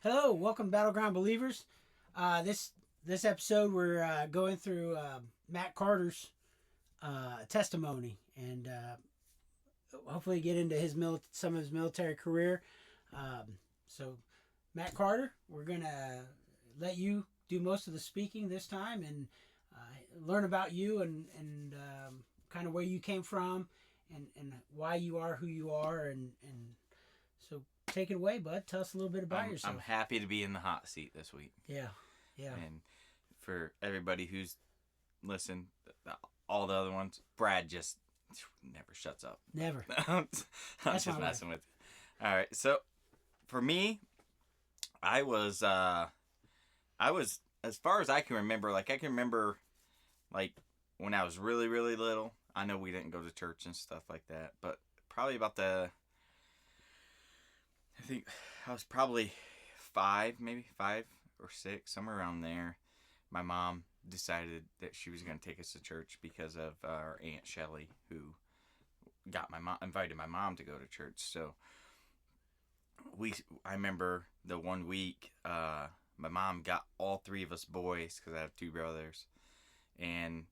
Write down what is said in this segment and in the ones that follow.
Hello, welcome to Battleground Believers. This episode we're going through Matt Carter's testimony and hopefully get into some of his military career. So, Matt Carter, we're gonna let you do most of the speaking this time and learn about you and kind of where you came from and why you are who you are and so. Take it away, bud. Tell us a little bit about yourself. I'm happy to be in the hot seat this week. Yeah. And for everybody who's listened, all the other ones, Brad just never shuts up. Never. I'm just messing with you. All right. So for me, I was as far as I can remember, like I can remember like when I was really, really little. I know we didn't go to church and stuff like that, but probably about I think I was probably maybe 5 or 6, somewhere around there. My mom decided that she was going to take us to church because of our Aunt Shelley, who invited my mom to go to church. So I remember the one week, my mom got all 3 of us boys, because I have 2 brothers, and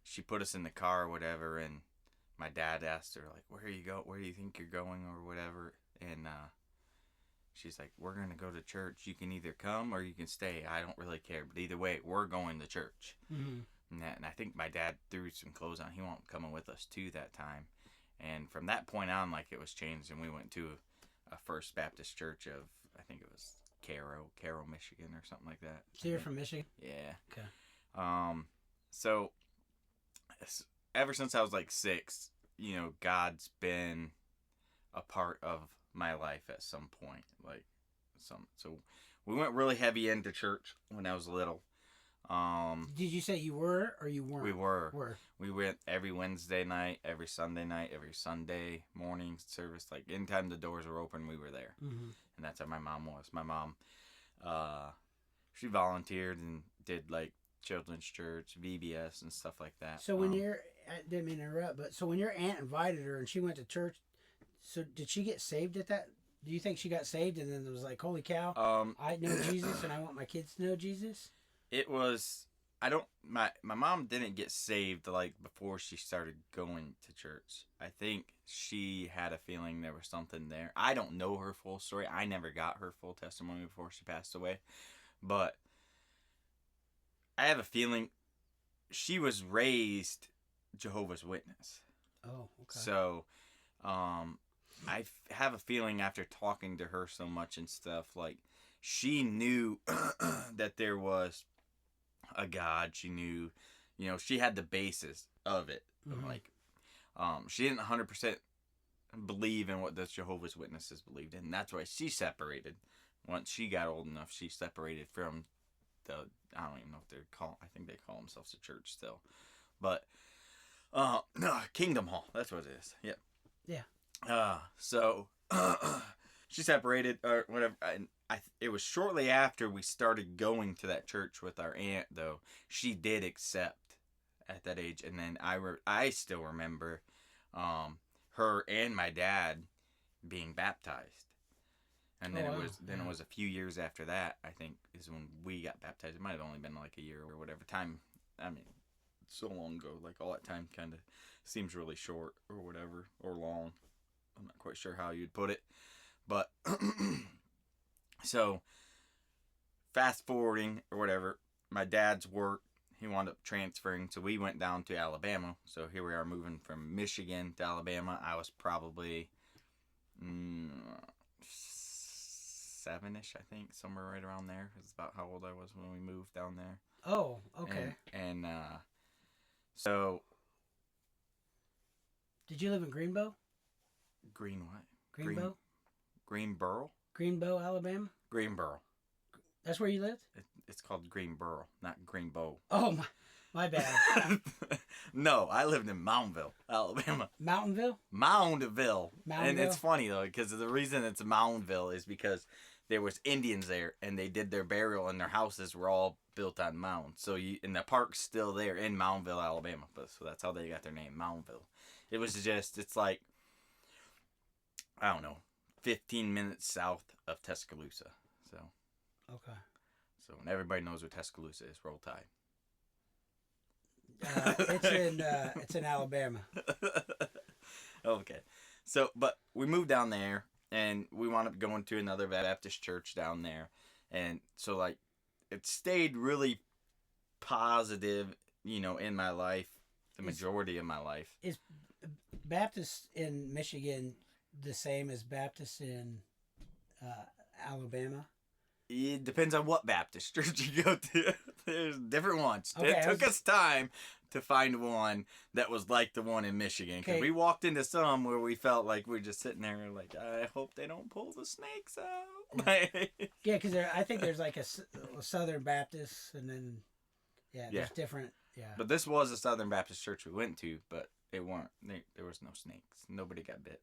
she put us in the car or whatever, and my dad asked her, like, where do you think you're going or whatever, and she's like, we're going to go to church. You can either come or you can stay. I don't really care. But either way, we're going to church. Mm-hmm. And I think my dad threw some clothes on. He won't coming with us too that time. And from that point on, like, it was changed. And we went to a First Baptist church of, I think it was Cairo, Michigan or something like that. So you're from Michigan? Yeah. Okay. So ever since I was like 6, God's been a part of my life at some point. So we went really heavy into church when I was little. Did you say you were or you weren't? We were. We went every Wednesday night, every Sunday night, every Sunday morning service. Like anytime the doors were open, we were there. Mm-hmm. And that's how my mom was. My mom, she volunteered and did like children's church, VBS, and stuff like that. So when I didn't mean to interrupt, but so when your aunt invited her and she went to church, so did she get saved at that? Do you think she got saved and then it was like, holy cow, I know Jesus and I want my kids to know Jesus? It was, my mom didn't get saved like before she started going to church. I think she had a feeling there was something there. I don't know her full story. I never got her full testimony before she passed away. But I have a feeling she was raised Jehovah's Witness. Oh, okay. So, I have a feeling after talking to her so much and stuff, like, she knew that there was a God. She knew, she had the basis of it. Mm-hmm. Like, she didn't 100% believe in what the Jehovah's Witnesses believed in. And that's why she separated. Once she got old enough, she separated from I don't even know if I think they call themselves a church still. But, no, Kingdom Hall. That's what it is. Yep. Yeah. So she separated or whatever. And it was shortly after we started going to that church with our aunt, though. She did accept at that age, and then I still remember her and my dad being baptized. And then it was a few years after that, I think, is when we got baptized. It might have only been like a year or whatever time. I mean, so long ago. Like, all that time kind of seems really short or whatever, or long. I'm not quite sure how you'd put it. But, so, fast forwarding or whatever, my dad's work, he wound up transferring. So we went down to Alabama. So here we are moving from Michigan to Alabama. I was probably 7-ish, I think, somewhere right around there. It's about how old I was when we moved down there. Oh, okay. And so. Did you live in Greenbow? Green what? Greenbow? Greenboro? Greenbow, Alabama? Greenboro. That's where you lived? It's called Greenboro, not Greenbow. Oh, my bad. No, I lived in Moundville, Alabama. Mountainville? Moundville. And it's funny, though, because the reason it's Moundville is because there was Indians there, and they did their burial, and their houses were all built on mounds. So and the park's still there in Moundville, Alabama. So that's how they got their name, Moundville. It was just, it's like, I don't know, 15 minutes south of Tuscaloosa. So. Okay. So and everybody knows what Tuscaloosa is. Roll Tide. It's in Alabama. Okay. So, but we moved down there, and we wound up going to another Baptist church down there, and so like, it stayed really positive, in my life, the majority of my life. Is Baptist in Michigan the same as Baptist in Alabama? It depends on what Baptist church you go to. There's different ones. Okay, it took us time to find one that was like the one in Michigan. Because we walked into some where we felt like we're just sitting there like, I hope they don't pull the snakes out. Yeah, because I think there's like a Southern Baptist, and then, there's different, But this was a Southern Baptist church we went to, but it weren't. There was no snakes. Nobody got bit.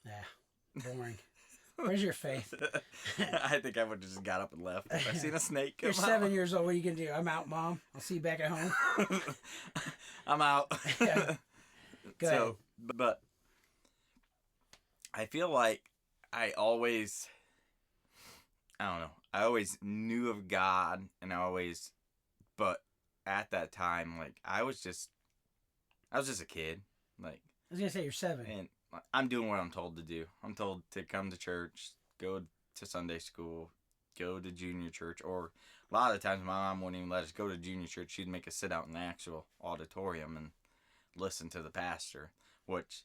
Yeah, boring. Where's your faith? I think I would have just got up and left if I seen a snake come You're 7 years old. What are you going to do? I'm out, Mom. I'll see you back at home. I'm out. Yeah. Go ahead. But I feel like I always knew of God, and but at that time, like, I was just a kid. Like, I was going to say you're 7. And I'm doing what I'm told to do. I'm told to come to church, go to Sunday school, go to junior church, or a lot of times my mom wouldn't even let us go to junior church. She'd make us sit out in the actual auditorium and listen to the pastor, which,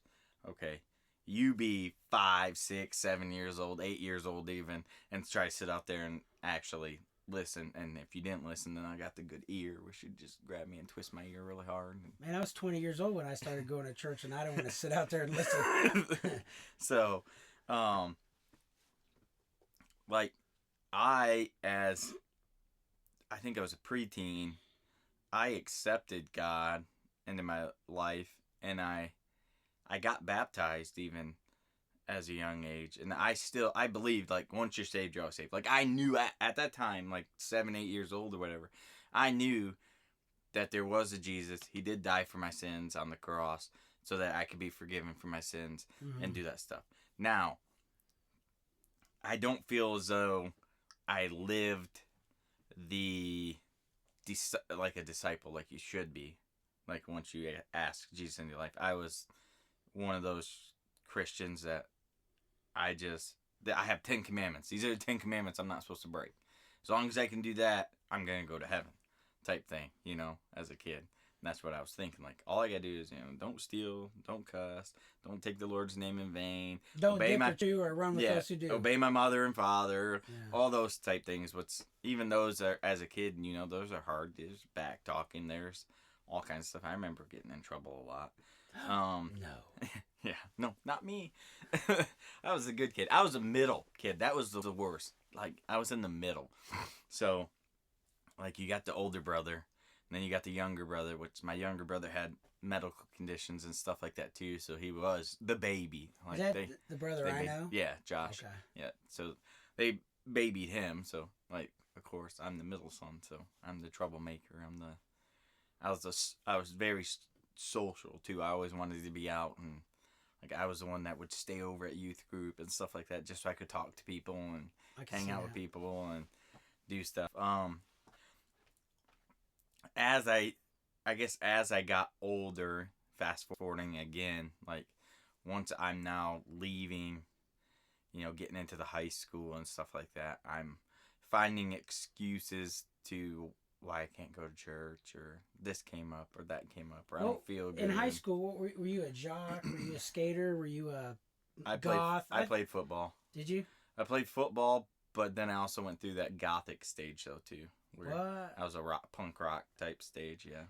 okay, you be 5, 6, 7 years old, 8 years old even, and try to sit out there and actually listen. And if you didn't listen, then I got the good ear, which should just grab me and twist my ear really hard. Man, I was 20 years old when I started going to church, and I don't want to sit out there and listen. So, like, I think I was a preteen, I accepted God into my life, and I got baptized even as a young age, and I believed, like, once you're saved, you're always saved. Like, I knew at that time, like 7, 8 years old or whatever, I knew that there was a Jesus. He did die for my sins on the cross so that I could be forgiven for my sins and do that stuff. Now, I don't feel as though I lived like a disciple, like you should be. Like, once you ask Jesus into your life, I was one of those Christians that I have 10 commandments. These are the 10 commandments I'm not supposed to break. As long as I can do that, I'm going to go to heaven, type thing, as a kid. And that's what I was thinking. Like, all I got to do is, don't steal, don't cuss, don't take the Lord's name in vain. Don't dip or chew or run with those who do. Obey my mother and father, all those type things. Even those are, as a kid, those are hard. There's back talking, there's all kinds of stuff. I remember getting in trouble a lot. No. Yeah, no, not me. I was a good kid. I was a middle kid. That was the worst. Like, I was in the middle. So, like, you got the older brother, and then you got the younger brother, which my younger brother had medical conditions and stuff like that too. So he was the baby. Like, is that the brother I know? Yeah, Josh. Okay. Yeah. So they babied him. So, like, of course, I'm the middle son. So I'm the troublemaker. I was very social too. I always wanted to be out, and like, I was the one that would stay over at youth group and stuff like that, just so I could talk to people and hang out with people and do stuff. As I got older, fast forwarding again, like, once I'm now leaving, getting into the high school and stuff like that, I'm finding excuses to why I can't go to church, or this came up, or that came up, or I don't feel good. In high school, were you a jock? Were you a skater? Were you a goth? I played football. Did you? I played football, but then I also went through that gothic stage though too. What? I was a punk rock type stage, yeah.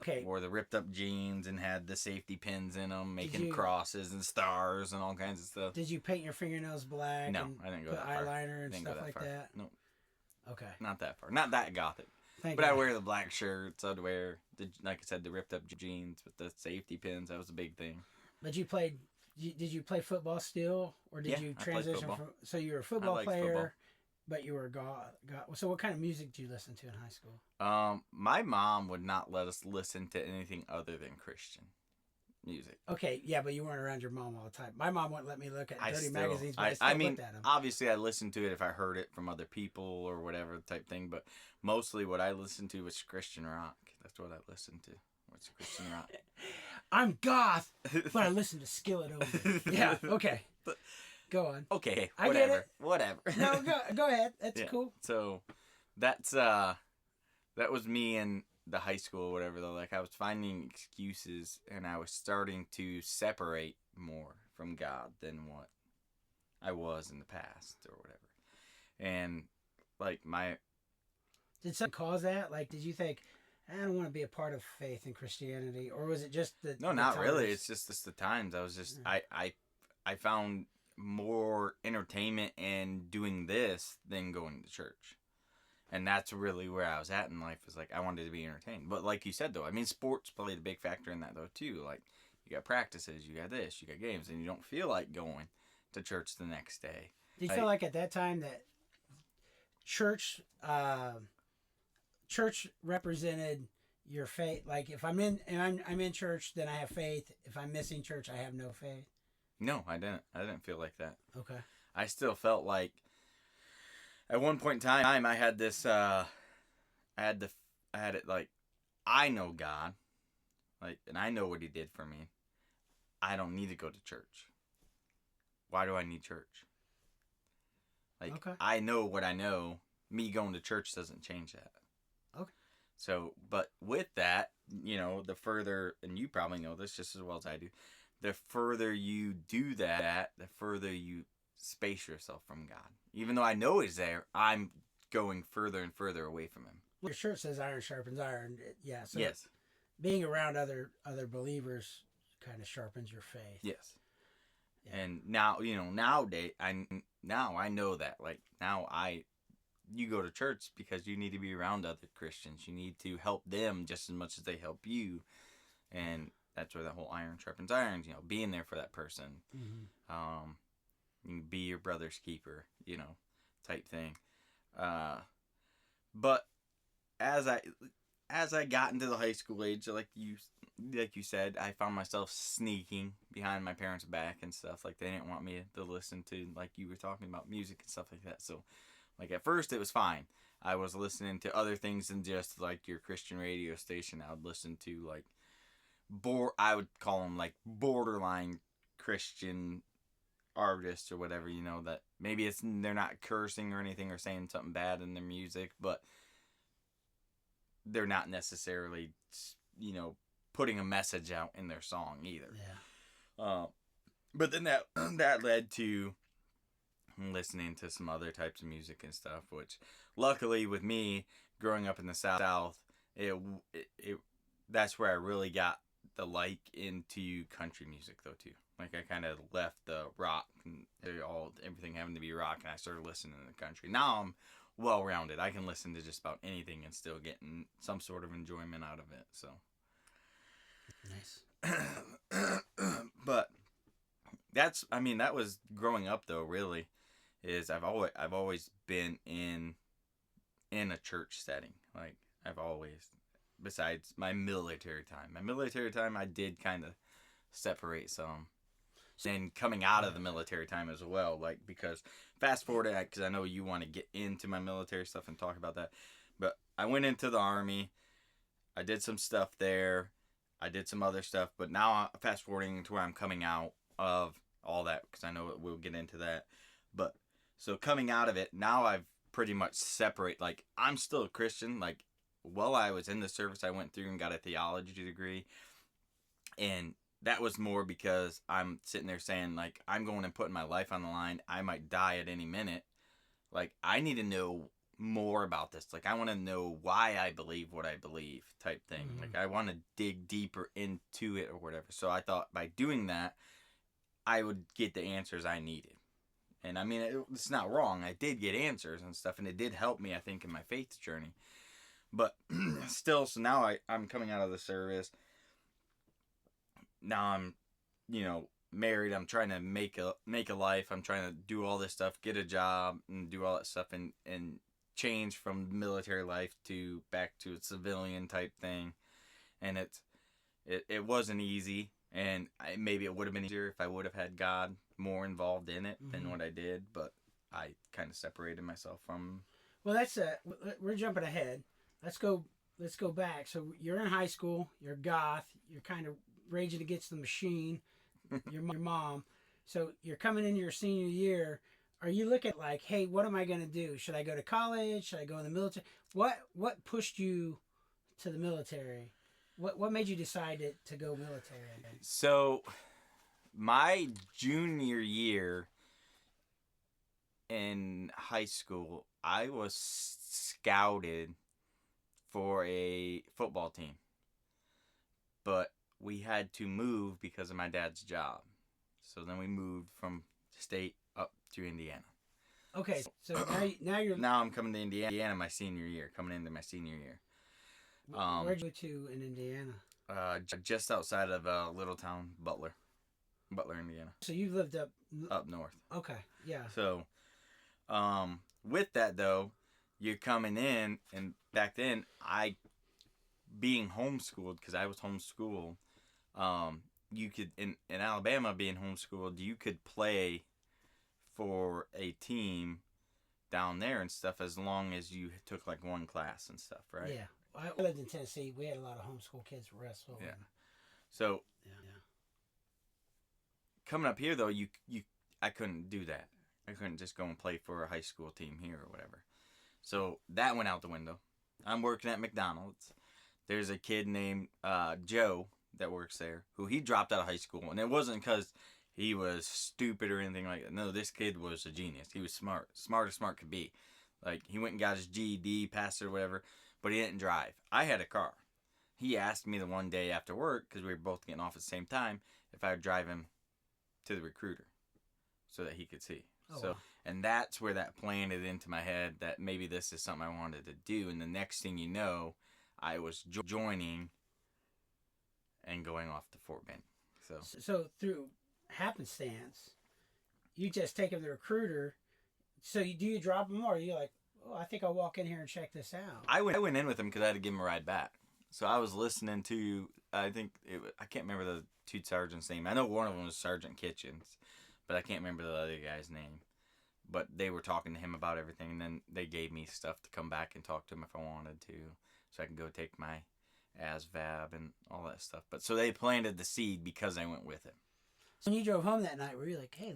Okay. Wore the ripped up jeans and had the safety pins in them, making crosses and stars and all kinds of stuff. Did you paint your fingernails black? No, I didn't go that far. Put eyeliner and stuff like that? No. Okay. Not that far. Not that gothic. But I wear the black shirts. I'd wear, like I said, the ripped up jeans with the safety pins. That was a big thing. But did you play football still? Or did you transition from, so you were a football player, football. But you were a goth. So what kind of music did you listen to in high school? My mom would not let us listen to anything other than Christian music. Okay, yeah, but you weren't around your mom all the time. My mom wouldn't let me look at I dirty still, magazines, but I still I mean, looked at them. obviously I listened to it if I heard it from other people or whatever type thing, but mostly what I listened to was Christian rock. That's what I listened to. What's Christian rock? I'm goth, but I listen to Skillet only. Yeah, okay. But, Go on. okay, I whatever. get it. Whatever. No, go ahead. That's Yeah. cool. So that's that was me in the high school or whatever though. Like I was finding excuses and I was starting to separate more from God than what I was in the past or whatever. And like Did something cause that? Like, did you think, I don't want to be a part of faith and Christianity, or was it just no, the not times? really. It's just the times. I was just I found more entertainment in doing this than going to church. And that's really where I was at in life. Is like I wanted to be entertained. But like you said though, I mean sports played a big factor in that though too. Like you got practices, you got this, you got games, and you don't feel like going to church the next day. Do you feel like at that time that church church represented your faith? Like if I'm in church, then I have faith. If I'm missing church, I have no faith. No, I didn't. I didn't feel like that. Okay. I still felt like at one point in time I had this I had it like I know God, like, and I know what he did for me. I don't need to go to church. Why do I need church? Like Okay. I know what I know. Me going to church doesn't change that. Okay. So, but with that, you know, the further, and you probably know this just as well as I do, the further you do that, the further you space yourself from God. Even though I know he's there, I'm going further and further away from him. Your shirt says iron sharpens iron. Yeah. So Yes. being around other believers kind of sharpens your faith. Yes. Yeah. And now, you know, nowadays, I know that. Like, you go to church because you need to be around other Christians. You need to help them just as much as they help you. And that's where the whole iron sharpens iron, you know, being there for that person. Mm-hmm. You can be your brother's keeper, you know, type thing. But as I got into the high school age, like you said, I found myself sneaking behind my parents' back and stuff. Like they didn't want me to listen to, like you were talking about, music and stuff like that. So, like at first it was fine. I was listening to other things than just like your Christian radio station. I would listen to like I would call them like borderline Christian artists or whatever, you know, that maybe they're not cursing or anything or saying something bad in their music, but they're not necessarily, you know, putting a message out in their song either. Yeah. But then that led to listening to some other types of music and stuff, which luckily with me growing up in the South, it that's where I really got the like into country music though too. Like I kind of left the rock and everything having to be rock, and I started listening to the country. Now I'm well rounded. I can listen to just about anything and still getting some sort of enjoyment out of it. So Nice. But that was growing up though. Really, is I've always been in a church setting. Like I've always, besides my military time, I did kind of separate some. And coming out of the military time as well, like, because fast forward, because I know you want to get into my military stuff and talk about that, but I went into the Army, I did some stuff there, I did some other stuff, but now fast forwarding to where I'm coming out of all that, because I know we'll get into that, but so coming out of it, now I've pretty much separate, like, I'm still a Christian, like, while I was in the service, I went through and got a theology degree, and that was more because I'm sitting there saying, like, I'm going and putting my life on the line. I might die at any minute. Like, I need to know more about this. Like, I want to know why I believe what I believe type thing. Mm-hmm. Like, I want to dig deeper into it or whatever. So I thought by doing that, I would get the answers I needed. And, I mean, it's not wrong. I did get answers and stuff, and it did help me, I think, in my faith journey. But still, so now I'm coming out of the service. Now I'm, you know, married. I'm trying to make a life. I'm trying to do all this stuff, get a job, and do all that stuff, and change from military life to back to a civilian type thing. And it wasn't easy. And maybe it would have been easier if I would have had God more involved in it than what I did, but I kind of separated myself from. Well, that's we're jumping ahead. Let's go back. So you're in high school. You're goth. You're kind of raging against the machine. Your mom. So you're coming into your senior year. Are you looking at like, hey, what am I going to do? Should I go to college? Should I go in the military? What pushed you to the military? What made you decide to go military? So my junior year in high school, I was scouted for a football team, but we had to move because of my dad's job. So then we moved from state up to Indiana. Okay, so now I'm coming to Indiana my senior year, coming into my senior year. Where'd you go to in Indiana? Just outside of a little town, Butler, Indiana. So you've lived up north. Okay, yeah. So, with that though, you're coming in, and back then being homeschooled, because I was homeschooled, you could in Alabama being homeschooled, you could play for a team down there and stuff as long as you took like one class and stuff, right? Yeah. I lived in Tennessee. We had a lot of homeschool kids wrestle. Yeah. So coming up here though, I couldn't do that. I couldn't just go and play for a high school team here or whatever. So that went out the window. I'm working at McDonald's. There's a kid named Joe that works there who he dropped out of high school, and it wasn't because he was stupid or anything like that. No, this kid was a genius. He was smart as smart could be. Like, he went and got his GED, passed it or whatever, but he didn't drive. I had a car. He asked me the one day after work, because we were both getting off at the same time, if I would drive him to the recruiter so that he could see. Wow. And that's where that planted into my head that maybe this is something I wanted to do. And the next thing you know, I was joining and going off to Fort Benning. So through happenstance, you just take him to the recruiter. So do you drop him, or are you like, oh, I think I'll walk in here and check this out? I went in with him because I had to give him a ride back. So I was listening to, I can't remember the two sergeants' name. I know one of them was Sergeant Kitchens, but I can't remember the other guy's name. But they were talking to him about everything, and then they gave me stuff to come back and talk to him if I wanted to, so I can go take my ASVAB and all that stuff. But so they planted the seed because I went with him. So when you drove home that night, were you like, hey,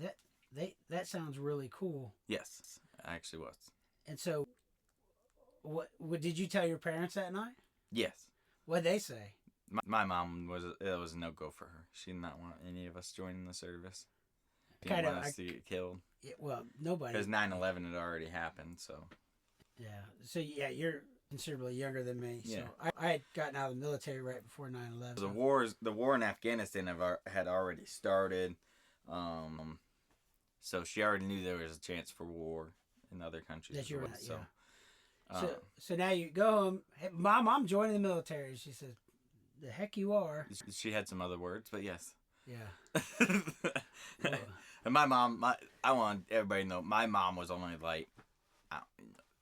that sounds really cool? Yes, I actually was. And so, what did you tell your parents that night? Yes. What'd they say? My mom it was a no-go for her. She did not want any of us joining the service. She Kind didn't of want us to get killed. Yeah, well, nobody. Because 9/11 had already happened, so. Yeah. So, yeah, you're considerably younger than me. Yeah. So, I had gotten out of the military right before 9/11. The war in Afghanistan had already started. So she already knew there was a chance for war in other countries. That you're right, so, yeah. So now you go home. Hey, Mom, I'm joining the military. She says, the heck you are. She had some other words, but yes. Yeah. And my mom, I want everybody to know, my mom was only like,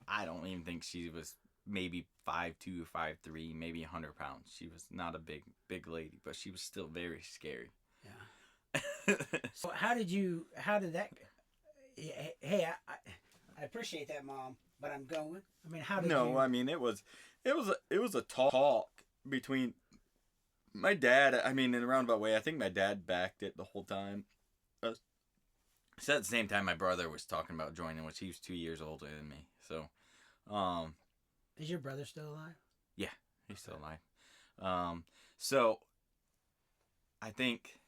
I don't even think she was maybe 5'2" or 5'3", maybe 100 pounds. She was not a big lady, but she was still very scary. Yeah. So how did that? Hey, I appreciate that, Mom, but I'm going. I mean, how did you? No, I mean it was a talk between my dad. I mean, in a roundabout way, I think my dad backed it the whole time. So at the same time, my brother was talking about joining, which he was 2 years older than me. So, is your brother still alive? Yeah, he's still alive. So I think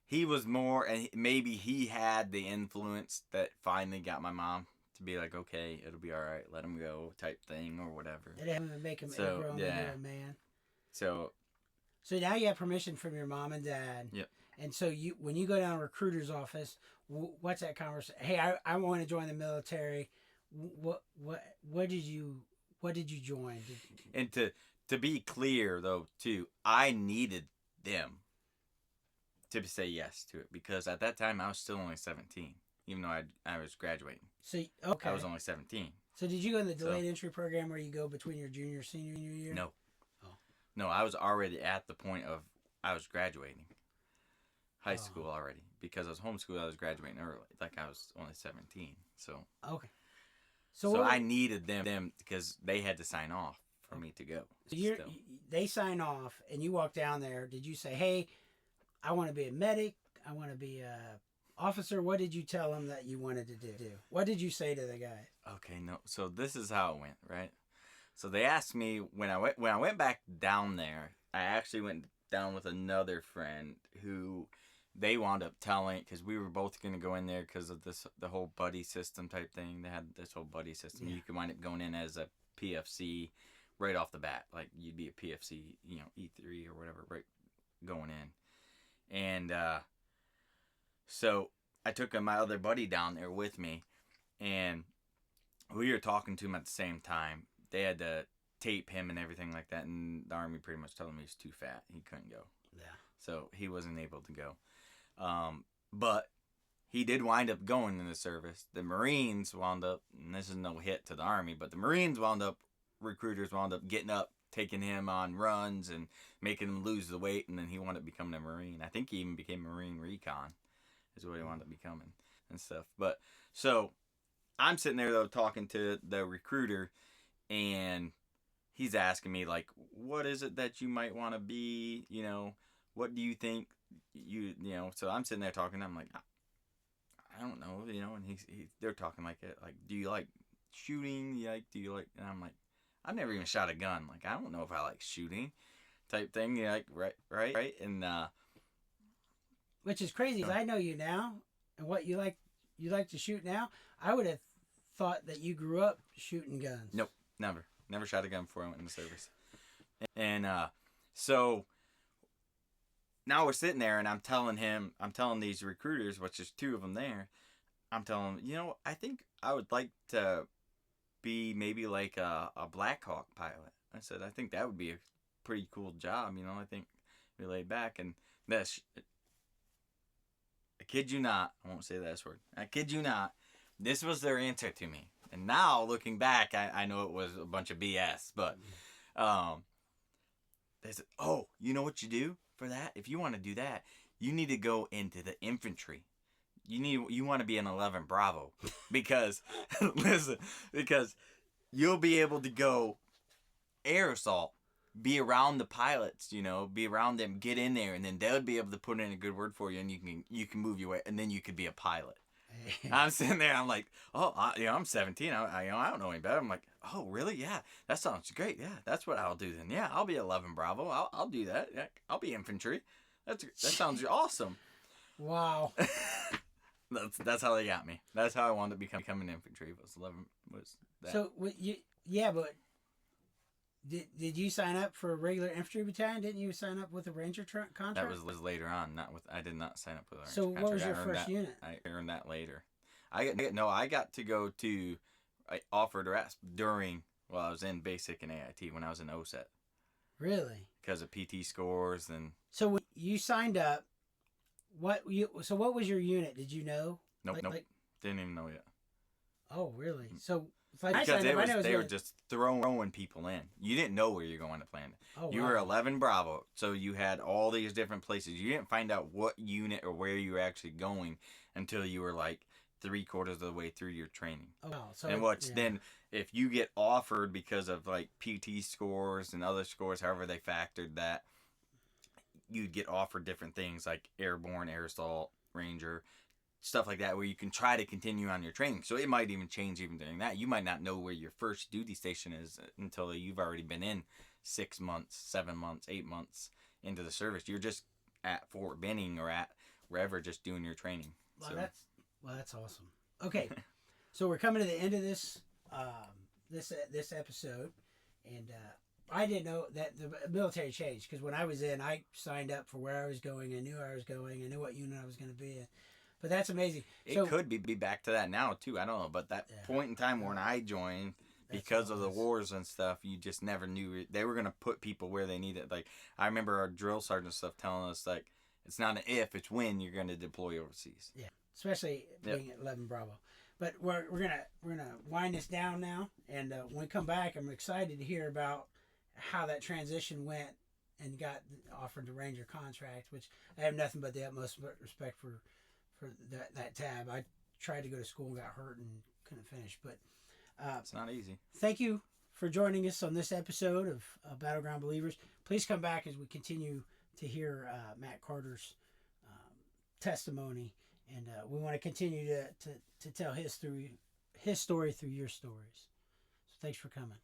he was more, and maybe he had the influence that finally got my mom to be like, okay, it'll be all right, let him go, type thing, or whatever. It didn't make him grow into a man. So now you have permission from your mom and dad. Yep. And so when you go down to a recruiter's office, what's that conversation? Hey, I want to join the military. What did you join? And to be clear though too, I needed them to say yes to it, because at that time I was still only 17, even though I was graduating. So okay, I was only 17. So did you go in the delayed entry program where you go between your junior senior year? No. Oh. No, I was already at the point of I was graduating high school already. Because I was homeschooled, I was graduating early. Like, I was only 17. So Okay. So I needed them because they had to sign off for me to go. So they sign off, and you walk down there. Did you say, "Hey, I want to be a medic. I want to be a officer"? What did you tell them that you wanted to do? What did you say to the guy? Okay, no. So this is how it went, right? So they asked me when I went back down there. I actually went down with another friend who they wound up telling, because we were both going to go in there because of the whole buddy system type thing. They had this whole buddy system. Yeah. You could wind up going in as a PFC right off the bat. Like, you'd be a PFC, E3 or whatever, right, going in. And so I took my other buddy down there with me, and we were talking to him at the same time. They had to tape him and everything like that, and the Army pretty much told him he was too fat. He couldn't go. Yeah. So he wasn't able to go. But he did wind up going in the service. The Marines wound up, and this is no hit to the Army, but the Marines recruiters wound up getting up, taking him on runs and making him lose the weight, and then he wound up becoming a Marine. I think he even became Marine Recon, is what he wound up becoming and stuff. But so I'm sitting there though talking to the recruiter, and he's asking me like, what is it that you might want to be? What do you think so I'm sitting there talking, I'm like, I don't know, and they're talking like it, like, do you like shooting? Do you like, and I'm like, I've never even shot a gun. Like, I don't know if I like shooting type thing. Right. And, which is crazy, because I know you now and what you like to shoot now. I would have thought that you grew up shooting guns. Nope. Never shot a gun before I went in the service. And, so now we're sitting there, and I'm telling these recruiters, which is two of them there, I'm telling them, I think I would like to be maybe like a Black Hawk pilot. I said, I think that would be a pretty cool job, I think we laid back, and this, I kid you not, I won't say that S word, I kid you not, this was their answer to me. And now, looking back, I know it was a bunch of BS, but they said, oh, you know what you do for that? If you want to do that, you need to go into the infantry. You want to be an 11 Bravo because listen, because you'll be able to go air assault, be around the pilots, be around them, get in there, and then they'll be able to put in a good word for you, and you can move your way, and then you could be a pilot. I'm sitting there, I'm like, oh, I'm 17, I don't know any better. I'm like, oh, really? Yeah, that sounds great. Yeah, that's what I'll do then. Yeah, I'll be 11 Bravo. I'll do that. Yeah, I'll be infantry. That sounds awesome. Wow. That's how they got me. That's how I wanted to become an infantry. Was that. So but did you sign up for a regular infantry battalion? Didn't you sign up with a Ranger contract? That was later on. I did not sign up with a Ranger contract. So what was your first unit? I earned that later. I got to go to, I offered RASP during, I was in basic and AIT when I was in OSET. Really? Because of PT scores and. So when you signed up, what was your unit? Did you know? Nope. Didn't even know yet. Oh, really? So because they were just throwing people in. You didn't know where you're going to plan. Oh, you were 11 Bravo, so you had all these different places. You didn't find out what unit or where you were actually going until you were like 3/4 of the way through your training. Oh, wow. So, then if you get offered because of like PT scores and other scores, however they factored that, you'd get offered different things like airborne, air assault, Ranger, stuff like that, where you can try to continue on your training. So it might even change even during that. You might not know where your first duty station is until you've already been in 6 months, 7 months, 8 months into the service. You're just at Fort Benning or at wherever, just doing your training. Well, that's awesome. Okay, so we're coming to the end of this this episode, and I didn't know that the military changed, because when I was in, I signed up for where I was going. I knew I was going. I knew what unit I was going to be in. But that's amazing. It could be back to that now too. I don't know, but that point in time when I joined, because of the wars and stuff, you just never knew they were going to put people where they needed. Like, I remember our drill sergeant stuff telling us, like, it's not an if, it's when you're going to deploy overseas. Yeah, especially being at 11 Bravo. But we're gonna wind this down now, and when we come back, I'm excited to hear about how that transition went and got offered the Ranger contract, which I have nothing but the utmost respect for that tab. I tried to go to school and got hurt and couldn't finish, but It's not easy. thank you for joining us on this episode of Battleground Believers. Please come back as we continue to hear Matt Carter's testimony, and we want to continue to tell his story through your stories. So thanks for coming.